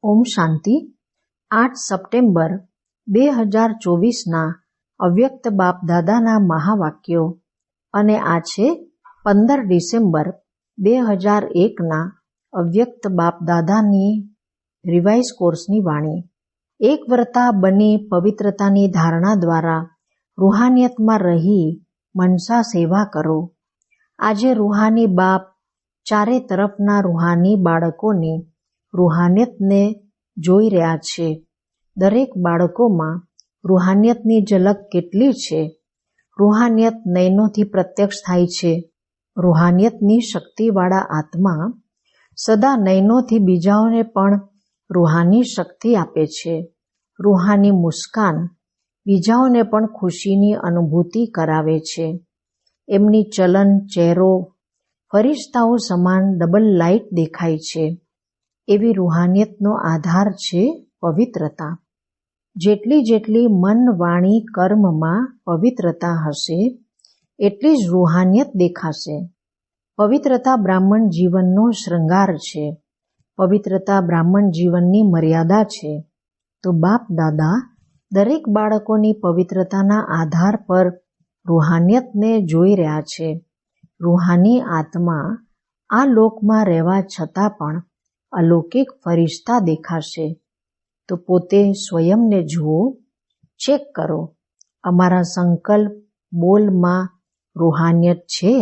ઓમ શાંતિ. 8 September 2024ના અવ્યક્ત બાપ દાદાના મહાવાક્યો અને આ છે 15 ડિસેમ્બર 2001ના અવ્યક્ત બાપ દાદાની રિવાઇઝ કોર્સની વાણી. એક વ્રતા બની પવિત્રતાની ધારણા દ્વારા રૂહાનિયતમાં રહી મનસા સેવા કરો. આજે રૂહાની બાપ ચારે તરફના રૂહાની બાળકોની રૂહાનિયતને જોઈ રહ્યા છે. દરેક બાળકોમાં રૂહાનિયતની ઝલક કેટલી છે. રૂહાનિયત નયનોથી પ્રત્યક્ષ થાય છે. રૂહાનિયતની શક્તિવાળા આત્મા સદા નયનોથી બીજાઓને પણ રૂહાની શક્તિ આપે છે. રૂહાની મુસ્કાન બીજાઓને પણ ખુશીની અનુભૂતિ કરાવે છે. એમની ચલન ચહેરો ફરિશ્તાઓ સમાન ડબલ લાઇટ દેખાય છે. એવી રૂહાનિયતનો આધાર છે પવિત્રતા. જેટલી જેટલી મન વાણી કર્મમાં પવિત્રતા હશે એટલી જ રૂહાનિયત દેખાશે. પવિત્રતા બ્રાહ્મણ જીવનનો શૃંગાર છે. પવિત્રતા બ્રાહ્મણ જીવનની મર્યાદા છે. તો બાપ દાદા દરેક બાળકોની પવિત્રતાના આધાર પર રૂહાનિયતને જોઈ રહ્યા છે. રૂહાની આત્મા આ લોકમાં રહેવા છતાં પણ અલૌકિક ફરિશ્તા દેખાશે. તો પોતે સ્વયંને જુઓ, ચેક કરો. અમારા સંકલ્પ બોલમાં રૂહાનિયત છે?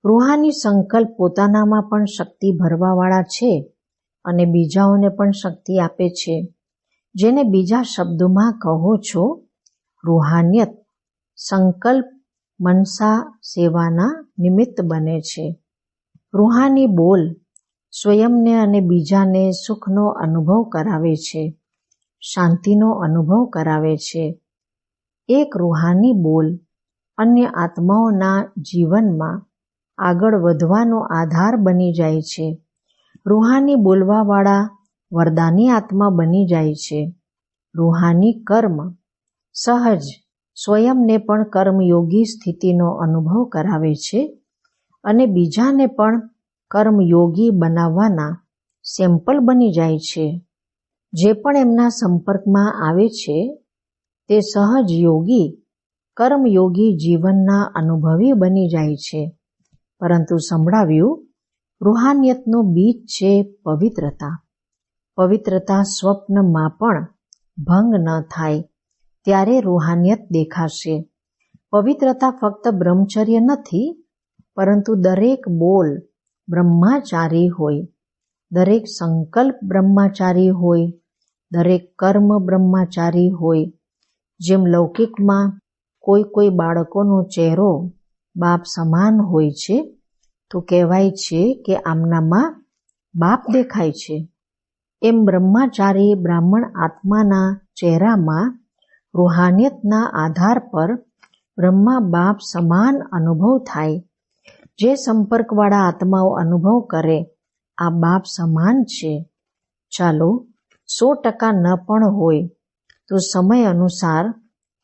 રૂહાની સંકલ્પ પોતાનામાં પણ શક્તિ ભરવાવાળા છે અને બીજાઓને પણ શક્તિ આપે છે. જેને બીજા શબ્દોમાં કહો છો રૂહાનિયત. સંકલ્પ મનસા સેવાના નિમિત્ત બને છે. રૂહાની બોલ સ્વયંને અને બીજાને સુખનો અનુભવ કરાવે છે, શાંતિનો અનુભવ કરાવે છે. એક રૂહાની બોલ અન્ય આત્માઓના જીવનમાં આગળ વધવાનો આધાર બની જાય છે. રૂહાની બોલવાવાળા વરદાની આત્મા બની જાય છે. રૂહાની કર્મ સહજ સ્વયંને પણ કર્મયોગી સ્થિતિનો અનુભવ કરાવે છે અને બીજાને પણ કર્મયોગી બનાવવાના સેમ્પલ બની જાય છે. જે પણ એમના સંપર્કમાં આવે છે તે સહજ યોગી કર્મયોગી જીવનના અનુભવી બની જાય છે. પરંતુ સંભળાવ્યું, રૂહાનિયતનું બીજ છે પવિત્રતા. પવિત્રતા સ્વપ્નમાં પણ ભંગ ન થાય ત્યારે રૂહાનિયત દેખાશે. પવિત્રતા ફક્ત બ્રહ્મચર્ય નથી, પરંતુ દરેક બોલ બ્રહ્માચારી હોય, દરેક સંકલ્પ બ્રહ્માચારી હોય, દરેક કર્મ બ્રહ્માચારી હોય. જેમ લૌકિકમાં કોઈ બાળકોનો ચહેરો બાપ સમાન હોય છે તો કહેવાય છે કે આમનામાં બાપ દેખાય છે. એમ બ્રહ્માચારી બ્રાહ્મણ આત્માના ચહેરામાં રૂહાનિયતના આધાર પર બ્રહ્મા બાપ સમાન અનુભવ થાય. જે સંપર્કવાળા આત્માઓ અનુભવ કરે આ બાપ સમાન છે. ચાલો 100% ન પણ હોય તો સમય અનુસાર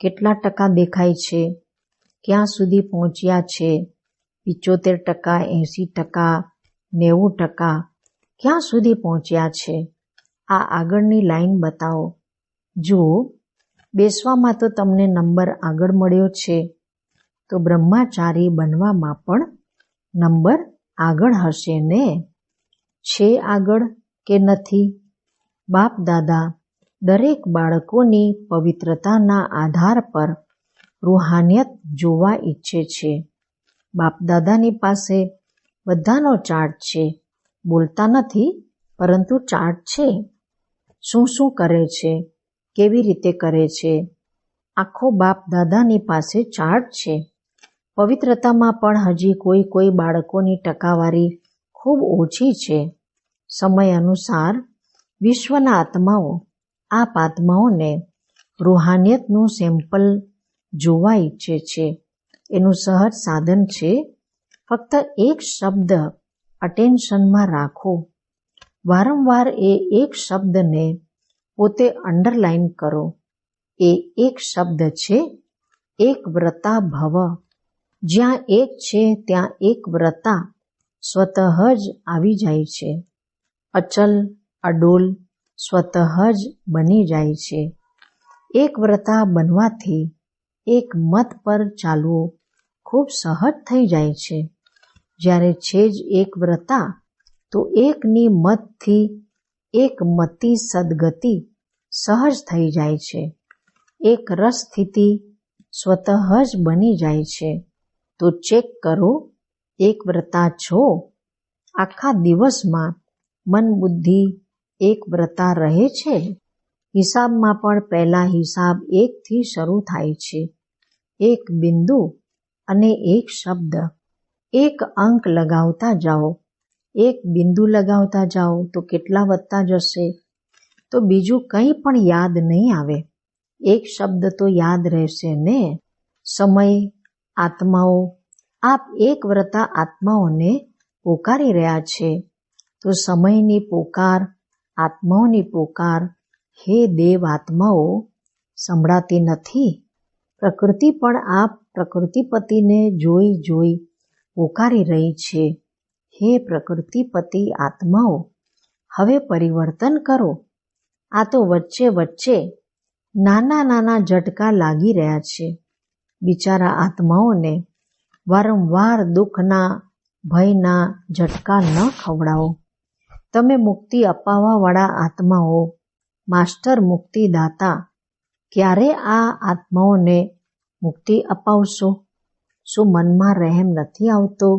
કેટલા ટકા દેખાય છે, ક્યાં સુધી પહોંચ્યા છે, 75%, 80%, 90%, ક્યાં સુધી પહોંચ્યા છે? આ આગળની લાઈન બતાવો. જુઓ, બેસવામાં તો તમને નંબર આગળ મળ્યો છે, તો બ્રહ્માચારી બનવામાં પણ નંબર આગળ હશે ને? છે આગળ કે નથી? બાપ દાદા દરેક બાળકોની પવિત્રતાના આધાર પર રૂહાનિયત જોવા ઈચ્છે છે. બાપ દાદાની પાસે બધાનો ચાર્ટ છે. બોલતા નથી, પરંતુ ચાર્ટ છે. શું શું કરે છે, કેવી રીતે કરે છે, આખો બાપ દાદાની પાસે ચાર્ટ છે. પવિત્રતામાં પણ હજી કોઈ બાળકોની ટકાવારી ખૂબ ઓછી છે. સમય અનુસાર વિશ્વના આત્માઓ આત્માઓને રૂહાનિયતનું સેમ્પલ જોવા ઈચ્છે છે. એનું સહજ સાધન છે ફક્ત એક શબ્દ અટેન્શનમાં રાખો. વારંવાર એ એક શબ્દને પોતે અંડરલાઈન કરો. એ એક શબ્દ છે એક વ્રતા ભવ. જ્યાં એક છે ત્યાં એક વ્રતા સ્વતઃ જ આવી જાય છે. અચલ, અડોલ, સ્વતઃ જ બની જાય છે. એક વ્રતા બનવાથી એક મત પર ચાલવું ખૂબ સહજ થઈ જાય છે. જ્યારે છે જ એક વ્રતા તો એકની મતથી એક મતી સદગતિ સહજ થઈ જાય છે. એક રસ સ્થિતિ સ્વતઃ જ બની જાય છે. તો ચેક કરો, એક વ્રતા છો? આખા દિવસમાં મન બુદ્ધિ એક વ્રતા રહે છે? હિસાબમાં પણ પહેલા હિસાબ એકથી શરૂ થાય છે. એક બિંદુ અને એક શબ્દ. એક અંક લગાવતા જાઓ, એક બિંદુ લગાવતા જાઓ તો કેટલા વધતા જશે? તો બીજું કંઈ પણ યાદ નહીં આવે. એક શબ્દ તો યાદ રહેશે ને. સમય, આત્માઓ, આપ એક વ્રતા આત્માઓને પોકારી રહ્યા છે. તો સમયની પોકાર, આત્માઓની પોકાર, હે દેવ આત્માઓ, સંભળાતી નથી? પ્રકૃતિ પણ આપ પ્રકૃતિપતિને જોઈ જોઈ પોકારી રહી છે. હે પ્રકૃતિપતિ આત્માઓ, હવે પરિવર્તન કરો. આ તો વચ્ચે વચ્ચે નાના નાના ઝટકા લાગી રહ્યા છે. બિચારા આત્માઓને વારંવાર દુઃખના, ભયના ઝટકા ન ખવડાવો. તમે મુક્તિ અપાવવાવાળા આત્માઓ, માસ્ટર મુક્તિદાતા, ક્યારે આ આત્માઓને મુક્તિ અપાવશો? શું મનમાં રહેમ નથી આવતો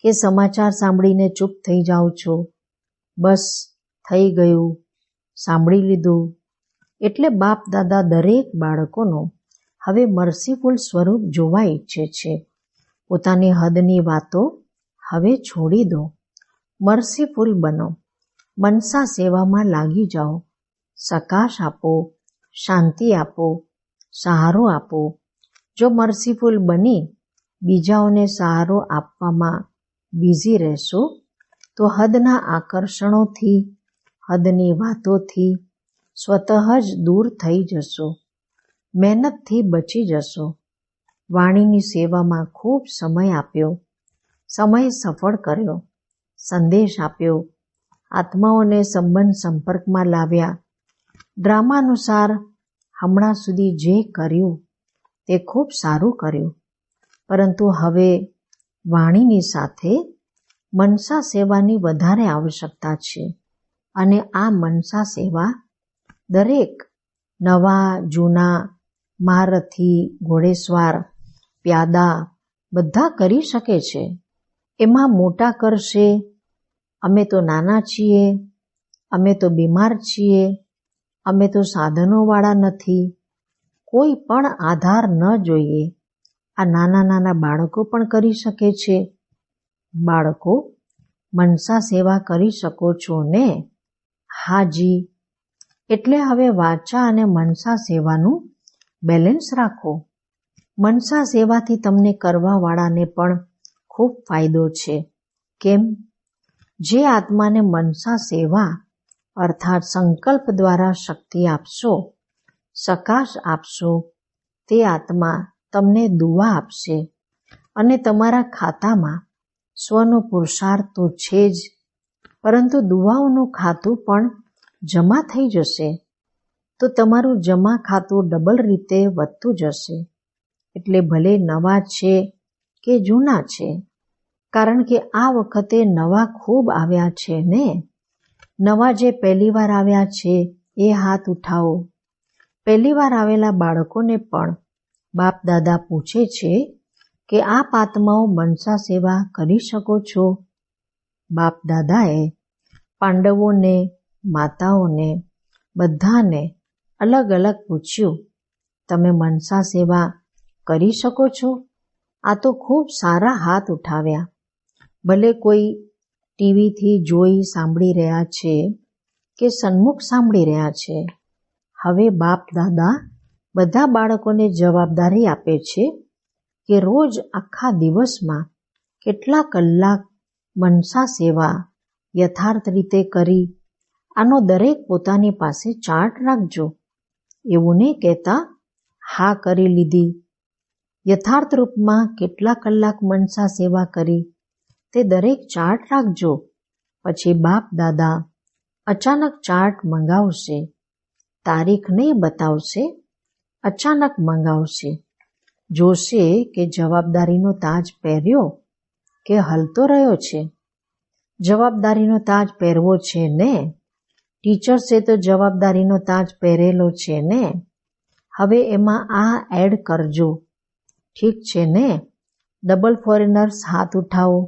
કે સમાચાર સાંભળીને ચૂપ થઈ જાઓ છો? બસ થઈ ગયું, સાંભળી લીધું. એટલે બાપ દાદા દરેક બાળકોનું હવે મર્સીફુલ સ્વરૂપ જોવા ઈચ્છે છે. પોતાની હદની વાતો હવે છોડી દો. મર્સીફુલ બનો. મનસા સેવામાં લાગી જાઓ. સકાશ આપો, શાંતિ આપો, સહારો આપો. જો મર્સીફુલ બની બીજાઓને સહારો આપવામાં બિઝી રહેશો તો હદના આકર્ષણોથી, હદની વાતોથી સ્વતઃ જ દૂર થઈ જશો. મહેનતથી બચી જશો. વાણીની સેવામાં ખૂબ સમય આપ્યો, સમય સફળ કર્યો, સંદેશ આપ્યો, આત્માઓને સંબંધ સંપર્કમાં લાવ્યા. ડ્રામાનુસાર હમણાં સુધી જે કર્યું તે ખૂબ સારું કર્યું. પરંતુ હવે વાણીની સાથે મનસા સેવાની વધારે આવશ્યકતા છે. અને આ મનસા સેવા દરેક નવા, જૂના, મહારથી, ઘોડેસવાર, પ્યાદા બધા કરી શકે છે. એમાં મોટા કરશે, અમે તો નાના છીએ, અમે તો બીમાર છીએ, અમે તો સાધનોવાળા નથી, કોઈ પણ આધાર ન જોઈએ. આ નાના નાના બાળકો પણ કરી શકે છે. બાળકો, મનસા સેવા કરી શકો છો ને? હાજી. એટલે હવે વાચા અને મનસા સેવાનું બેલેન્સ રાખો. મનસા સેવાથી તમને કરવાવાળાને પણ ખૂબ ફાયદો છે. કેમ? જે આત્માને મનસા સેવા અર્થાત સંકલ્પ દ્વારા શક્તિ આપશો, સકાશ આપશો, તે આત્મા તમને દુઆ આપશે. અને તમારા ખાતામાં સ્વનો પુરુષાર્થ તો છે જ, પરંતુ દુઆઓનું ખાતું પણ જમા થઈ જશે. તો તમારું જમા ખાતું ડબલ રીતે વધતું જશે. એટલે ભલે નવા છે કે જૂના છે, કારણ કે આ વખતે નવા ખૂબ આવ્યા છે ને. નવા જે પહેલીવાર આવ્યા છે એ હાથ ઉઠાવો. પહેલીવાર આવેલા બાળકોને પણ બાપ દાદા પૂછે છે કે આપ આત્માઓ મનસા સેવા કરી શકો છો? બાપ દાદાએ પાંડવોને, માતાઓને, બધાને અલગ અલગ પૂછ્યું, તમે મનસા સેવા કરી શકો છો? આ તો ખૂબ સારા હાથ ઉઠાવ્યા. ભલે કોઈ ટીવીથી જોઈ સાંભળી રહ્યા છે કે સન્મુખ સાંભળી રહ્યા છે. હવે બાપ દાદા બધા બાળકોને જવાબદારી આપે છે કે રોજ આખા દિવસમાં કેટલા કલાક મનસા સેવા યથાર્થ રીતે કરી, આનો દરેક પોતાની પાસે ચાર્ટ રાખજો. એવું નહીં કહેતા હા કરી લીધી. યથાર્થ રૂપમાં કેટલા કલાક મનસા સેવા કરી તે દરેક ચાર્ટ રાખજો. પછી બાપ દાદા અચાનક ચાર્ટ મંગાવશે. તારીખ નહીં બતાવશે, અચાનક મંગાવશે. જોશે કે જવાબદારીનો તાજ પહેર્યો કે હલતો રહ્યો છે. જવાબદારીનો તાજ પહેરવો છે ને? ટીચર્સે તો જવાબદારીનો તાજ પહેરેલો છે ને? હવે એમાં આ એડ કરજો. ઠીક છે ને? ડબલ ફોરેનર્સ હાથ ઉઠાવો.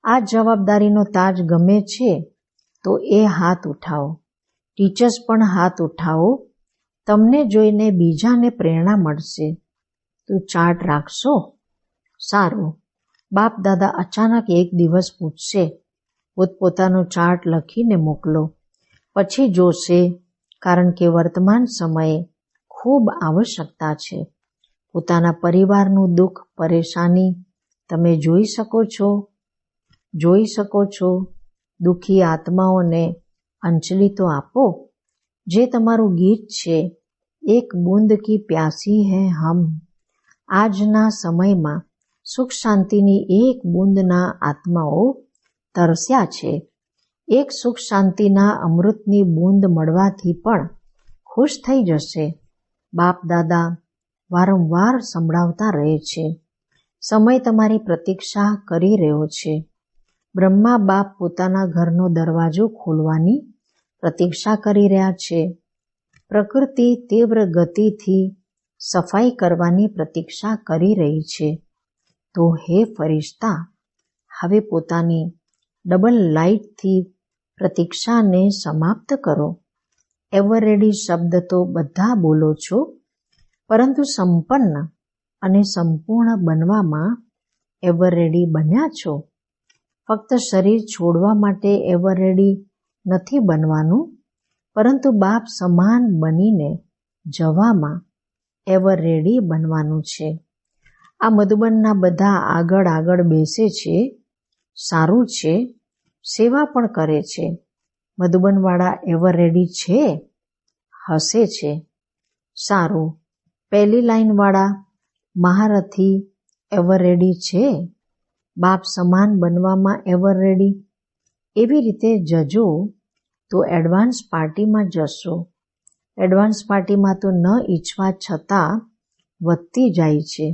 આ જવાબદારીનો તાજ ગમે છે તો એ હાથ ઉઠાવો. ટીચર્સ પણ હાથ ઉઠાવો. તમને જોઈને બીજાને પ્રેરણા મળશે. તો ચાર્ટ રાખશો? સારું. બાપ દાદા અચાનક એક દિવસ પૂછશે, પોતપોતાનો ચાર્ટ લખીને મોકલો. પછી જોશે, કારણ કે વર્તમાન સમયે ખૂબ આવશ્યકતા છે. પોતાના પરિવારનું દુઃખ પરેશાની તમે જોઈ શકો છો. દુઃખી આત્માઓને અંજલિ તો આપો. જે તમારું ગીત છે, એક બૂંદ કી પ્યાસી હૈ હમ. આજના સમયમાં સુખ શાંતિની એક બૂંદના આત્માઓ તરસ્યા છે. એક સુખ શાંતિના અમૃતની બૂંદ મળવાથી પણ ખુશ થઈ જશે. બાપ દાદા વારંવાર સંભળાવતા રહે છે, સમય તમારી પ્રતીક્ષા કરી રહ્યો છે. બ્રહ્મા બાપ પોતાના ઘરનો દરવાજો ખોલવાની પ્રતીક્ષા કરી રહ્યા છે. પ્રકૃતિ તીવ્ર ગતિથી સફાઈ કરવાની પ્રતીક્ષા કરી રહી છે. તો હે ફરિશ્તા, હવે પોતાની ડબલ લાઇટથી પ્રતીક્ષાને સમાપ્ત કરો. એવર રેડી શબ્દ તો બધા બોલો છો, પરંતુ સંપન્ન અને સંપૂર્ણ બનવામાં એવર રેડી બન્યા છો. ફક્ત શરીર છોડવા માટે એવર રેડી નથી બનવાનું, પરંતુ બાપ સમાન બનીને જવામાં એવર રેડી બનવાનું છે. આ મધુબનના બધા આગળ બેસે છે. સારું છે, સેવા પણ કરે છે. મધુબનવાળા એવર રેડી છે? હસે છે. સારું. પહેલી લાઈનવાળા મહારથી એવર રેડી છે? બાપ સમાન બનવામાં એવર રેડી? એવી રીતે જજો તો એડવાન્સ પાર્ટીમાં જશો. એડવાન્સ પાર્ટીમાં તો ન ઈચ્છવા છતાં વધતી જાય છે.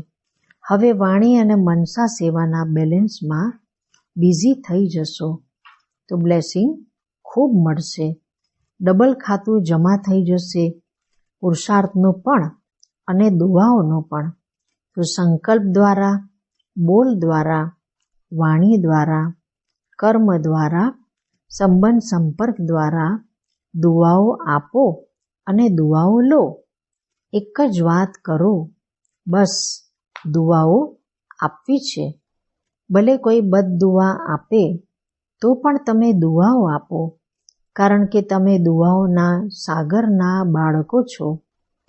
હવે વાણી અને મનસા સેવાના બેલેન્સમાં બિઝી થઈ જશો તો બ્લેસિંગ ખૂબ મળશે. ડબલ ખાતું જમા થઈ જશે, પુરુષાર્થનું પણ અને દુઆઓનો પણ. તો સંકલ્પ દ્વારા, બોલ દ્વારા, વાણી દ્વારા, કર્મ દ્વારા, સંબંધ સંપર્ક દ્વારા દુઆઓ આપો અને દુઆઓ લો. એક જ વાત કરો, બસ દુઆઓ આપવી છે. ભલે કોઈ બદદુઆ આપે તો પણ તમે દુઆઓ આપો, કારણ કે તમે દુઆઓના સાગરના બાળકો છો.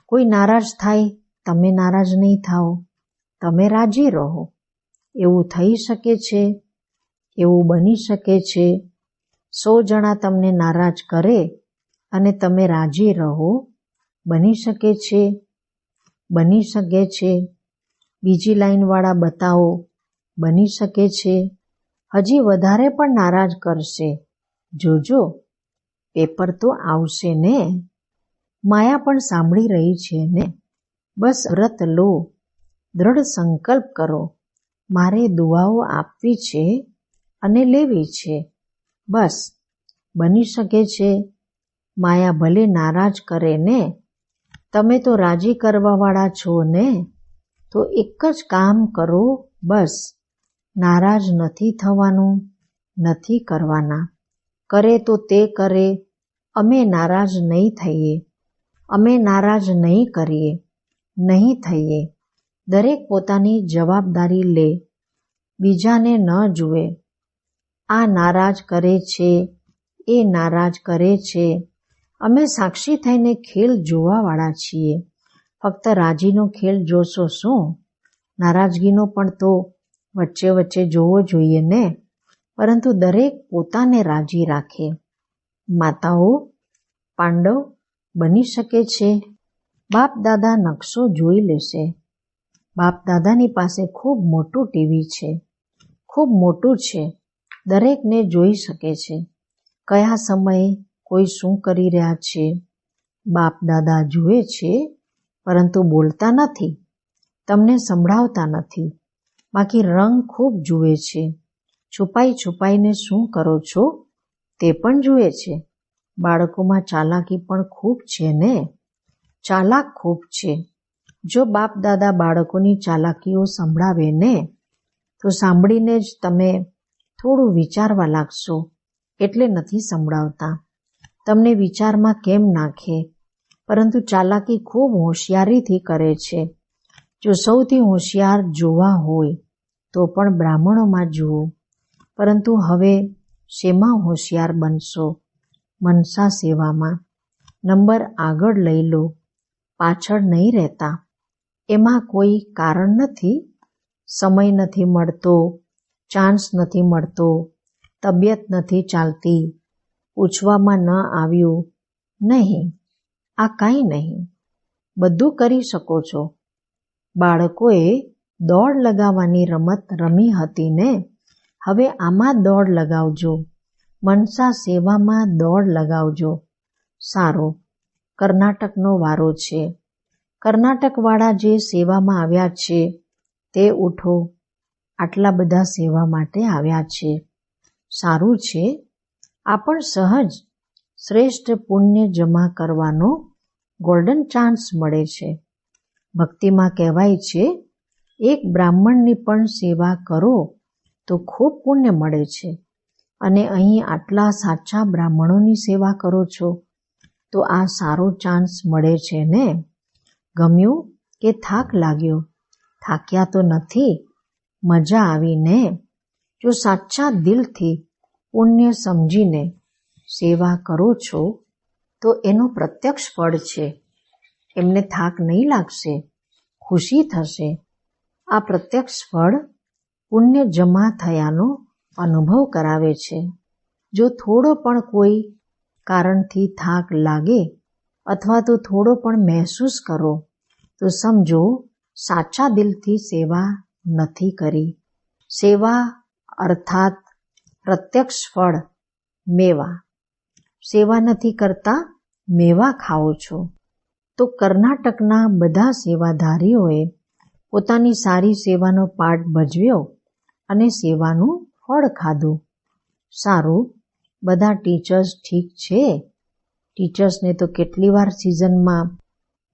કોઈ નારાજ થાય, તમે નારાજ નહીં થાઓ, તમે રાજી રહો. એવું થઈ શકે છે, એવું બની શકે છે. 100 જણા તમને નારાજ કરે અને તમે રાજી રહો. બની શકે છે, બની શકે છે. બીજી લાઈનવાળા બતાવો, બની શકે છે. હજી વધારે પણ નારાજ કરશે. જોજો, પેપર તો આવશે ને. માયા પણ સાંભળી રહી છે ને. બસ વ્રત લો, દ્રઢ સંકલ્પ કરો, મારે દુઆઓ આપવી છે અને લેવી છે. બસ બની શકે છે. માયા ભલે નારાજ કરે ને, તમે તો રાજી કરવાવાળા છો ને. તો એક જ કામ કરો, બસ નારાજ નથી થવાનું, નથી કરવાના. કરે તો તે કરે, અમે નારાજ નહીં થઈએ, અમે નારાજ નહીં કરીએ, નહીં થઈએ. દરેક પોતાની જવાબદારી લે, બીજાને ન જુએ. આ નારાજ કરે છે, એ નારાજ કરે છે. અમે સાક્ષી થઈને ખેલ જોવાવાળા છીએ. ફક્ત રાજીનો ખેલ જોશો શું? નારાજગીનો પણ તો વચ્ચે વચ્ચે જોવો જોઈએ ને. પરંતુ દરેક પોતાને રાજી રાખે. માતાઓ પાંડવ બની શકે છે. બાપ દાદા નકશો જોઈ લેશે. બાપ દાદાની પાસે ખૂબ મોટું ટીવી છે, ખૂબ મોટું છે. દરેકને જોઈ શકે છે. કયા સમયે કોઈ શું કરી રહ્યા છે? બાપ દાદા જુએ છે, પરંતુ બોલતા નથી, તમને સંભળાવતા નથી. બાકી રંગ ખૂબ જુએ છે. છુપાઈને શું કરો છો તે પણ જુએ છે. બાળકોમાં ચાલાકી પણ ખૂબ છે ને? ચાલાક ખૂબ છે. જો બાપ દાદા બાળકોની ચાલાકીઓ સંભળાવે ને, તો સાંભળીને જ તમે થોડું વિચારવા લાગશો. એટલે નથી સંભળાવતા. તમને વિચારમાં કેમ નાખે? પરંતુ ચાલાકી ખૂબ હોશિયારીથી કરે છે. જો સૌથી હોશિયાર જોવા હોય તો પણ બ્રાહ્મણોમાં જુઓ. પરંતુ હવે શેમાં હોશિયાર બનશો? મનસા સેવામાં. નંબર આગળ લઈ લો, પાછળ નહીં રહેતા. એમાં કોઈ કારણ નથી. સમય નથી મળતો, ચાન્સ નથી મળતો, તબિયત નથી ચાલતી, પૂછવામાં ન આવ્યું. નહીં, આ કાંઈ નહીં. બધું કરી શકો છો. બાળકોએ દોડ લગાવવાની રમત રમી હતી ને? હવે આમાં દોડ લગાવજો. મનસા સેવામાં દોડ લગાવજો. સારું, કર્ણાટકનો વારો છે. કર્ણાટકવાળા જે સેવામાં આવ્યા છે તે ઉઠો. આટલા બધા સેવા માટે આવ્યા છે. સારું છે. આ પણ સહજ શ્રેષ્ઠ પુણ્ય જમા કરવાનો ગોલ્ડન ચાન્સ મળે છે. ભક્તિમાં કહેવાય છે, એક બ્રાહ્મણની પણ સેવા કરો તો ખૂબ પુણ્ય મળે છે. અને અહીં આટલા સાચા બ્રાહ્મણોની સેવા કરો છો તો આ સારો ચાન્સ મળે છે ને? ગમ્યું કે થાક લાગ્યો? થાક્યા તો નથી? મજા આવી ને? જો સાચા દિલથી પુણ્ય સમજીને સેવા કરો છો તો એનું પ્રત્યક્ષ ફળ છે. એમને થાક નહીં લાગશે, ખુશી થશે. આ પ્રત્યક્ષ ફળ પુણ્ય જમા થયાનો અનુભવ કરાવે છે. જો થોડો પણ કોઈ કારણથી થાક લાગે અથવા તો થોડો પણ મહેસૂસ કરો તો સમજો સાચા દિલથી સેવા નથી કરી. સેવા અર્થાત પ્રત્યક્ષ ફળ મેવા. સેવા નથી કરતા, મેવા ખાઓ છો. તો કર્ણાટકના બધા સેવાધારીઓએ પોતાની સારી સેવાનો પાઠ ભજવ્યો અને સેવાનું ફળ ખાધું. સારું, બધા ટીચર્સ ઠીક છે? ટીચર્સને તો કેટલી વાર સિઝનમાં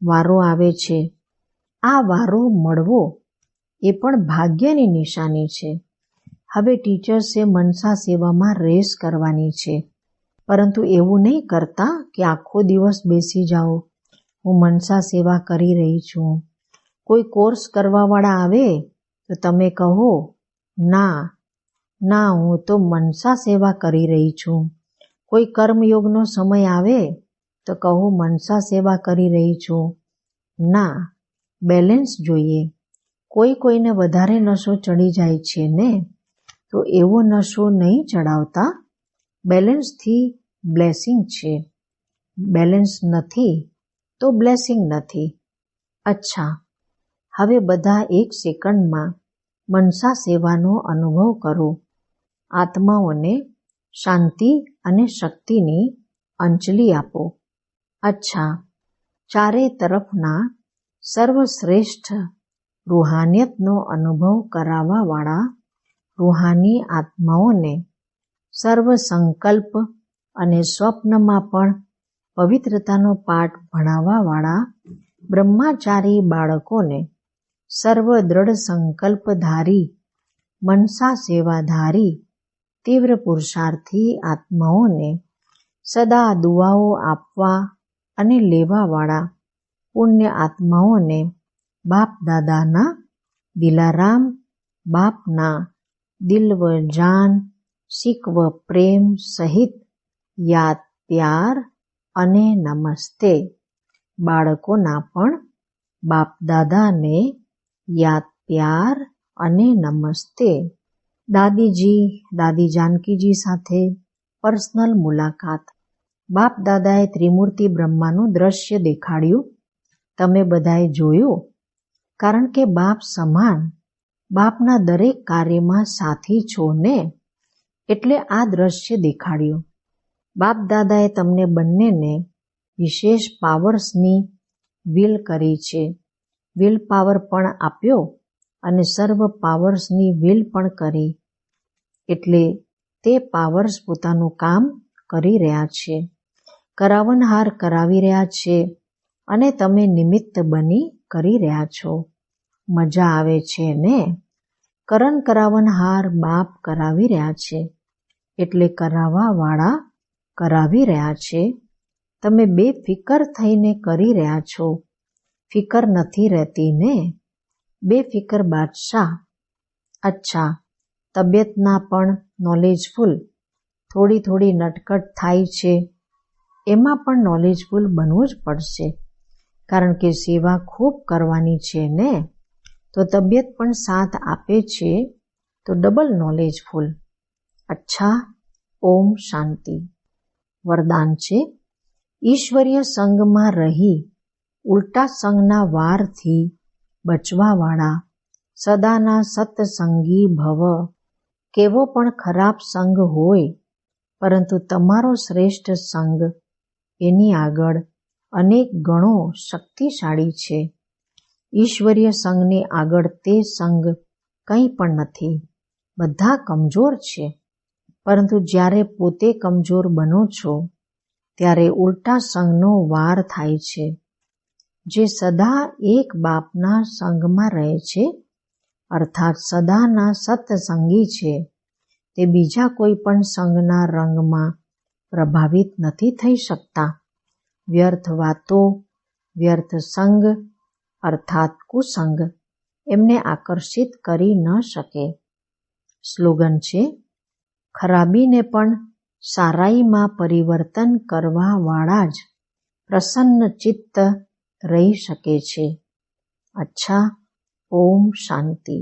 વારો આવે છે. આ વારો મળવો એ પણ ભાગ્યની નિશાની છે. હવે ટીચર્સે મનસા સેવામાં રેસ કરવાની છે. પરંતુ એવું નહીં કરતા કે આખો દિવસ બેસી જાઓ, હું મનસા સેવા કરી રહી છું. કોઈ કોર્સ કરવાવાળા આવે તો તમે કહો, ના, હું તો મનસા સેવા કરી રહી છું. કોઈ કર્મયોગનો સમય આવે તો કહો મનસા સેવા કરી રહી છું. ના, બેલેન્સ જોઈએ. કોઈને વધારે નશો ચડી જાય છે ને, તો એવો નશો નહીં ચડાવતા. બેલેન્સથી બ્લેસિંગ છે. બેલેન્સ નથી તો બ્લેસિંગ નથી. અચ્છા, હવે બધા એક સેકન્ડમાં મનસા સેવાનો અનુભવ કરો. આત્માઓને શાંતિ અને શક્તિની અંજલિ આપો. અચ્છા, ચારે તરફના સર્વશ્રેષ્ઠ રૂહાનિયતનો અનુભવ કરાવવાવાળા રૂહાની આત્માઓને સર્વ સંકલ્પ અને સ્વપ્નમાં પણ પવિત્રતાનો પાઠ ભણાવવાવાળા બ્રહ્માચારી બાળકોને સર્વ દ્રઢ સંકલ્પધારી મનસા સેવાધારી તીવ્ર પુરુષાર્થી આત્માઓને સદા દુઆઓ આપવા અને લેવાવાળા પુણ્ય આત્માઓને બાપ દાદાના દિલારામ બાપના દિલવ જાન શીખવ પ્રેમ સહિત યાદ પ્યાર અને નમસ્તે. બાળકોના પણ બાપ દાદાને યાદ પ્યાર અને નમસ્તે. દાદી જાનકીજી સાથે પર્સનલ મુલાકાત. બાપ દાદાએ ત્રિમૂર્તિ બ્રહ્માનું દ્રશ્ય દેખાડ્યું. તમે બધાએ જોયું? કારણ કે બાપ સમાન, બાપના દરેક કાર્યમાં સાથી છો ને, એટલે આ દ્રશ્ય દેખાડ્યું. બાપ દાદાએ તમને બંનેને વિશેષ પાવર્સની વિલ કરી છે. વિલ પાવર પણ આપ્યો અને સર્વ પાવર્સની વિલ પણ કરી. એટલે તે પાવર્સ પોતાનું કામ કરી રહ્યા છે, કરાવનહાર કરાવી રહ્યા છે અને તમે નિમિત્ત બની કરી રહ્યા છો. મજા આવે છે ને? કરાવનહાર બાપ કરાવી રહ્યા છે, એટલે કરાવવાવાળા કરાવી રહ્યા છે. તમે બેફિકર થઈને કરી રહ્યા છો. ફિકર નથી રહેતી ને? બેફિકર બાદશાહ. અચ્છા, તબિયતના પણ નોલેજફુલ થોડી નટખટ થાય છે, એમાં પણ નોલેજફુલ બનવું જ પડશે, કારણ કે સેવા ખૂબ કરવાની છે ને. તો તબિયત પણ સાથ આપે છે તો ડબલ નોલેજફુલ. અચ્છા, ઓમ શાંતિ. વરદાન છે, ઈશ્વરીય સંગમાં રહી ઉલટા સંગના વારથી બચવાવાળા સદાના સત્સંગી ભવ. કેવો પણ ખરાબ સંગ હોય, પરંતુ તમારો શ્રેષ્ઠ સંગ એની આગળ અનેક ગણો શક્તિશાળી છે. ઈશ્વરીય સંગની આગળ તે સંગ કંઈ પણ નથી. બધા કમજોર છે, પરંતુ જ્યારે પોતે કમજોર બનો છો ત્યારે ઉલટા સંગનો વાર થાય છે. જે સદા એક બાપના સંગમાં રહે છે, અર્થાત સદાના સત્સંગી છે, તે બીજા કોઈ પણ સંગના રંગમાં પ્રભાવિત નથી થઈ શકતા. વ્યર્થ વાતો, વ્યર્થ સંગ અર્થાત કુસંગ એમને આકર્ષિત કરી ન શકે. સ્લોગન છે, ખરાબીને પણ સારાઈમાં પરિવર્તન કરવાવાળા જ પ્રસન્ન ચિત્ત રહી શકે છે. અચ્છા, ઓમ શાંતિ.